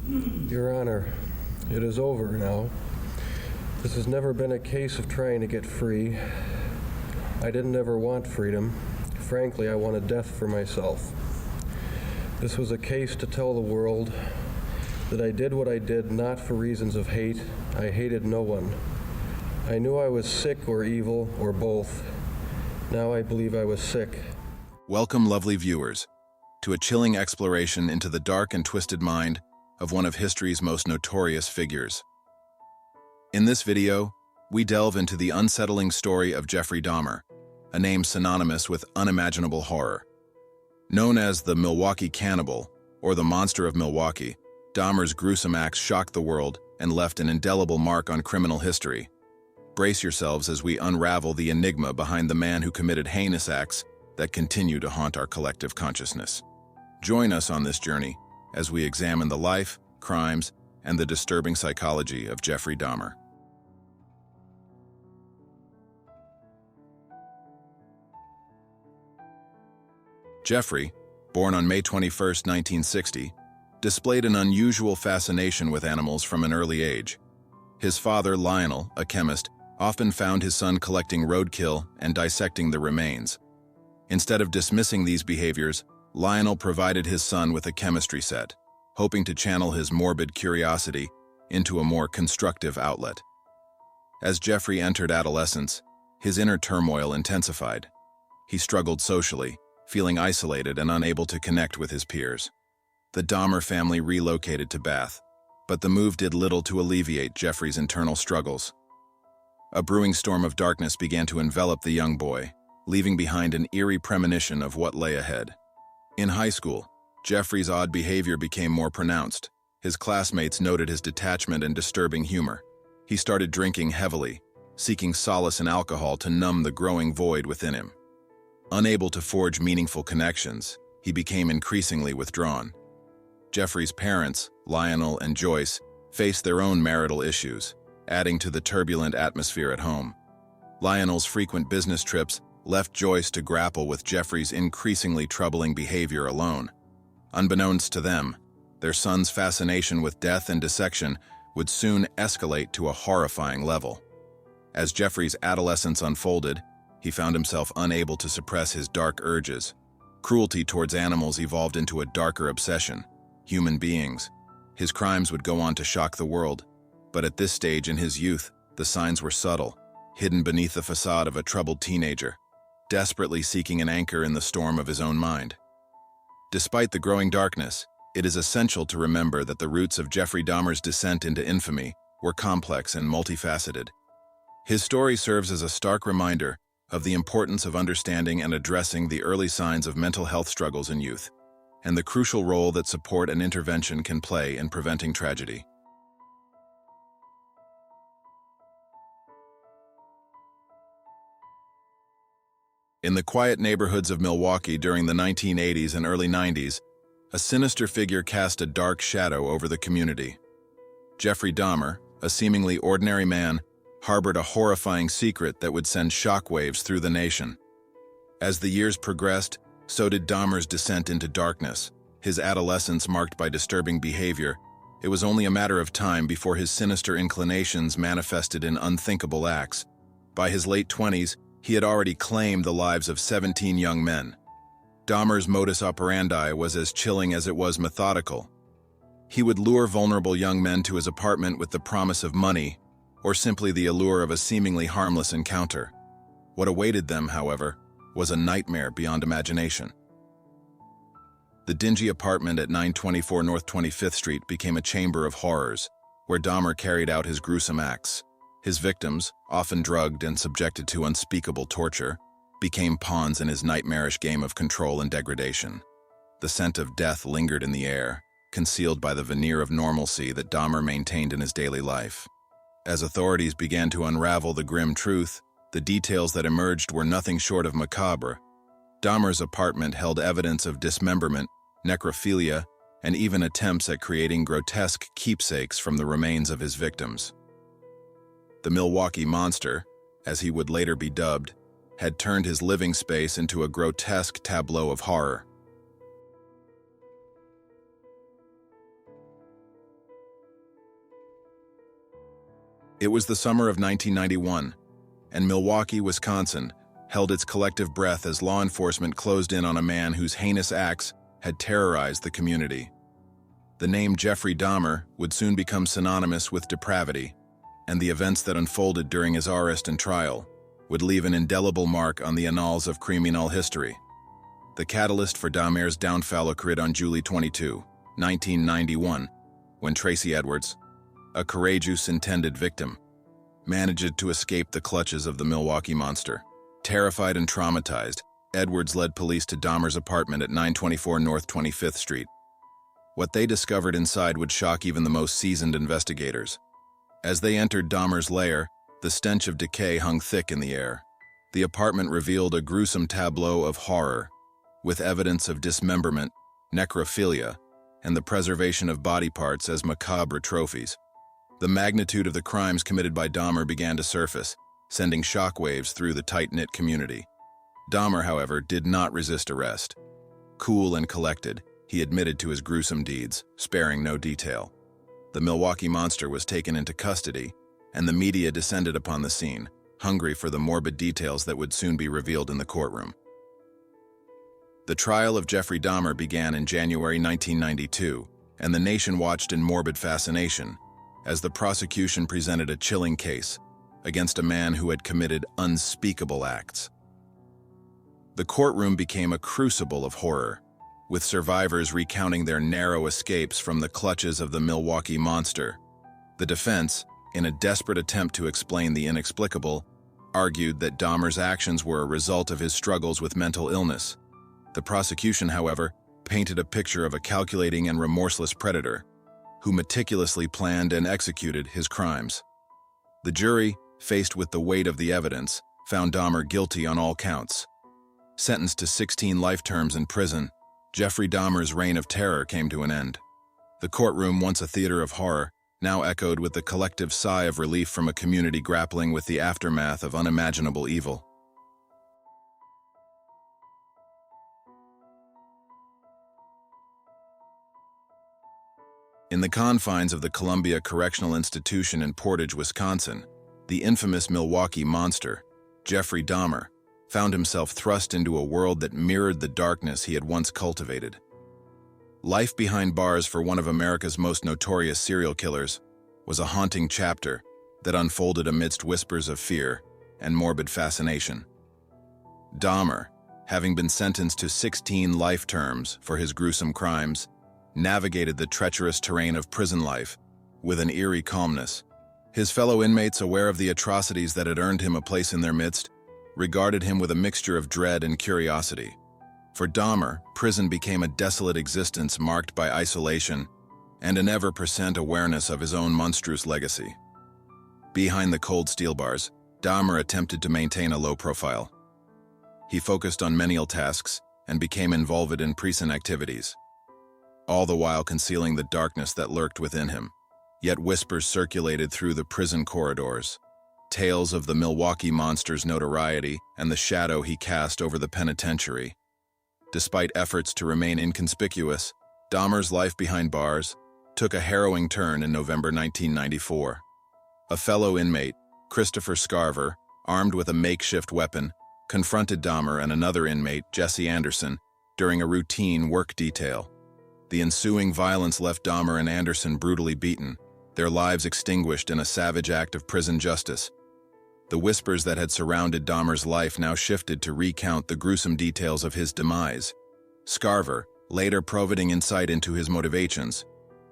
Your Honor, it is over now. This has never been a case of trying to get free. I didn't ever want freedom. Frankly, I wanted death for myself. This was a case to tell the world that I did what I did not for reasons of hate. I hated no one. I knew I was sick or evil or both. Now I believe I was sick. Welcome, lovely viewers, to a chilling exploration into the dark and twisted mind of one of history's most notorious figures. In this video, we delve into the unsettling story of Jeffrey Dahmer, a name synonymous with unimaginable horror. Known as the Milwaukee Cannibal, or the Monster of Milwaukee, Dahmer's gruesome acts shocked the world and left an indelible mark on criminal history. Brace yourselves as we unravel the enigma behind the man who committed heinous acts that continue to haunt our collective consciousness. Join us on this journey as we examine the life, crimes, and the disturbing psychology of Jeffrey Dahmer. Jeffrey, born on May 21, 1960, displayed an unusual fascination with animals from an early age. His father, Lionel, a chemist, often found his son collecting roadkill and dissecting the remains. Instead of dismissing these behaviors, Lionel provided his son with a chemistry set, hoping to channel his morbid curiosity into a more constructive outlet. As Jeffrey entered adolescence, his inner turmoil intensified. He struggled socially, feeling isolated and unable to connect with his peers. The Dahmer family relocated to Bath, but the move did little to alleviate Jeffrey's internal struggles. A brewing storm of darkness began to envelop the young boy, leaving behind an eerie premonition of what lay ahead. In high school, Jeffrey's odd behavior became more pronounced. His classmates noted his detachment and disturbing humor. He started drinking heavily, seeking solace in alcohol to numb the growing void within him. Unable to forge meaningful connections, he became increasingly withdrawn. Jeffrey's parents, Lionel and Joyce, faced their own marital issues, adding to the turbulent atmosphere at home. Lionel's frequent business trips left Joyce to grapple with Jeffrey's increasingly troubling behavior alone. Unbeknownst to them, their son's fascination with death and dissection would soon escalate to a horrifying level. As Jeffrey's adolescence unfolded, he found himself unable to suppress his dark urges. Cruelty towards animals evolved into a darker obsession: human beings. His crimes would go on to shock the world, but at this stage in his youth, the signs were subtle, hidden beneath the facade of a troubled teenager, desperately seeking an anchor in the storm of his own mind. Despite the growing darkness, it is essential to remember that the roots of Jeffrey Dahmer's descent into infamy were complex and multifaceted. His story serves as a stark reminder of the importance of understanding and addressing the early signs of mental health struggles in youth, and the crucial role that support and intervention can play in preventing tragedy. In the quiet neighborhoods of Milwaukee during the 1980s and early 90s, a sinister figure cast a dark shadow over the community. Jeffrey Dahmer, a seemingly ordinary man, harbored a horrifying secret that would send shockwaves through the nation. As the years progressed, so did Dahmer's descent into darkness. His adolescence marked by disturbing behavior, it was only a matter of time before his sinister inclinations manifested in unthinkable acts. By his late 20s, he had already claimed the lives of 17 young men. Dahmer's modus operandi was as chilling as it was methodical. He would lure vulnerable young men to his apartment with the promise of money, or simply the allure of a seemingly harmless encounter. What awaited them, however, was a nightmare beyond imagination. The dingy apartment at 924 North 25th Street became a chamber of horrors, where Dahmer carried out his gruesome acts. His victims, often drugged and subjected to unspeakable torture, became pawns in his nightmarish game of control and degradation. The scent of death lingered in the air, concealed by the veneer of normalcy that Dahmer maintained in his daily life. As authorities began to unravel the grim truth, the details that emerged were nothing short of macabre. Dahmer's apartment held evidence of dismemberment, necrophilia, and even attempts at creating grotesque keepsakes from the remains of his victims. The Milwaukee Monster, as he would later be dubbed, had turned his living space into a grotesque tableau of horror. It was the summer of 1991, and Milwaukee, Wisconsin, held its collective breath as law enforcement closed in on a man whose heinous acts had terrorized the community. The name Jeffrey Dahmer would soon become synonymous with depravity, and the events that unfolded during his arrest and trial would leave an indelible mark on the annals of criminal history. The catalyst for Dahmer's downfall occurred on July 22, 1991, when Tracy Edwards, a courageous intended victim, managed to escape the clutches of the Milwaukee Monster. Terrified and traumatized, Edwards led police to Dahmer's apartment at 924 North 25th Street. What they discovered inside would shock even the most seasoned investigators. As they entered Dahmer's lair, the stench of decay hung thick in the air. The apartment revealed a gruesome tableau of horror, with evidence of dismemberment, necrophilia, and the preservation of body parts as macabre trophies. The magnitude of the crimes committed by Dahmer began to surface, sending shockwaves through the tight-knit community. Dahmer, however, did not resist arrest. Cool and collected, he admitted to his gruesome deeds, sparing no detail. The Milwaukee Monster was taken into custody, and the media descended upon the scene, hungry for the morbid details that would soon be revealed in the courtroom. The trial of Jeffrey Dahmer began in January 1992, and the nation watched in morbid fascination as the prosecution presented a chilling case against a man who had committed unspeakable acts. The courtroom became a crucible of horror, with survivors recounting their narrow escapes from the clutches of the Milwaukee Monster. The defense, in a desperate attempt to explain the inexplicable, argued that Dahmer's actions were a result of his struggles with mental illness. The prosecution, however, painted a picture of a calculating and remorseless predator who meticulously planned and executed his crimes. The jury, faced with the weight of the evidence, found Dahmer guilty on all counts. Sentenced to 16 life terms in prison, Jeffrey Dahmer's reign of terror came to an end. The courtroom, once a theater of horror, now echoed with the collective sigh of relief from a community grappling with the aftermath of unimaginable evil. In the confines of the Columbia Correctional Institution in Portage, Wisconsin, the infamous Milwaukee Monster, Jeffrey Dahmer, found himself thrust into a world that mirrored the darkness he had once cultivated. Life behind bars for one of America's most notorious serial killers was a haunting chapter that unfolded amidst whispers of fear and morbid fascination. Dahmer, having been sentenced to 16 life terms for his gruesome crimes, navigated the treacherous terrain of prison life with an eerie calmness. His fellow inmates, aware of the atrocities that had earned him a place in their midst, regarded him with a mixture of dread and curiosity. For Dahmer, prison became a desolate existence marked by isolation and an ever-present awareness of his own monstrous legacy. Behind the cold steel bars, Dahmer attempted to maintain a low profile. He focused on menial tasks and became involved in prison activities, all the while concealing the darkness that lurked within him. Yet whispers circulated through the prison corridors, tales of the Milwaukee Monster's notoriety and the shadow he cast over the penitentiary. Despite efforts to remain inconspicuous, Dahmer's life behind bars took a harrowing turn in November 1994. A fellow inmate, Christopher Scarver, armed with a makeshift weapon, confronted Dahmer and another inmate, Jesse Anderson, during a routine work detail. The ensuing violence left Dahmer and Anderson brutally beaten, their lives extinguished in a savage act of prison justice. The whispers that had surrounded Dahmer's life now shifted to recount the gruesome details of his demise. Scarver, later providing insight into his motivations,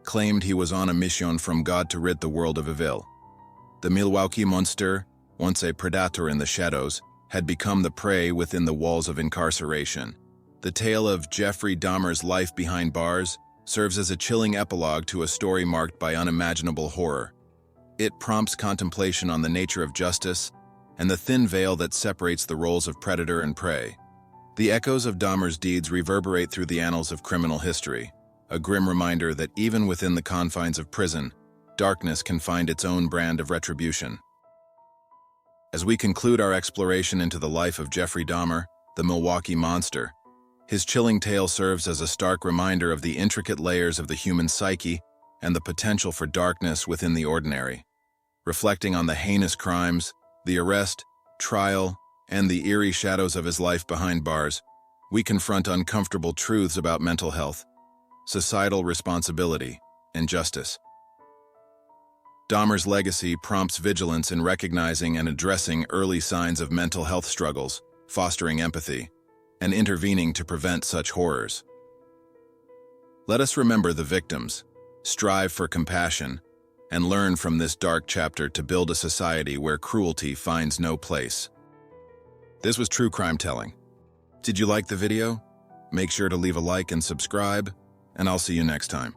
claimed he was on a mission from God to rid the world of evil. The Milwaukee Monster, once a predator in the shadows, had become the prey within the walls of incarceration. The tale of Jeffrey Dahmer's life behind bars serves as a chilling epilogue to a story marked by unimaginable horror. It prompts contemplation on the nature of justice and the thin veil that separates the roles of predator and prey. The echoes of Dahmer's deeds reverberate through the annals of criminal history, a grim reminder that even within the confines of prison, darkness can find its own brand of retribution. As we conclude our exploration into the life of Jeffrey Dahmer, the Milwaukee Monster, his chilling tale serves as a stark reminder of the intricate layers of the human psyche and the potential for darkness within the ordinary. reflecting on the heinous crimes, the arrest, trial, and the eerie shadows of his life behind bars. We confront uncomfortable truths about mental health, societal responsibility, and justice. Dahmer's legacy prompts vigilance in recognizing and addressing early signs of mental health struggles, fostering empathy, and intervening to prevent such horrors. Let us remember the victims, strive for compassion, and learn from this dark chapter to build a society where cruelty finds no place. This was True Crime Telling. Did you like the video? Make sure to leave a like and subscribe, and I'll see you next time.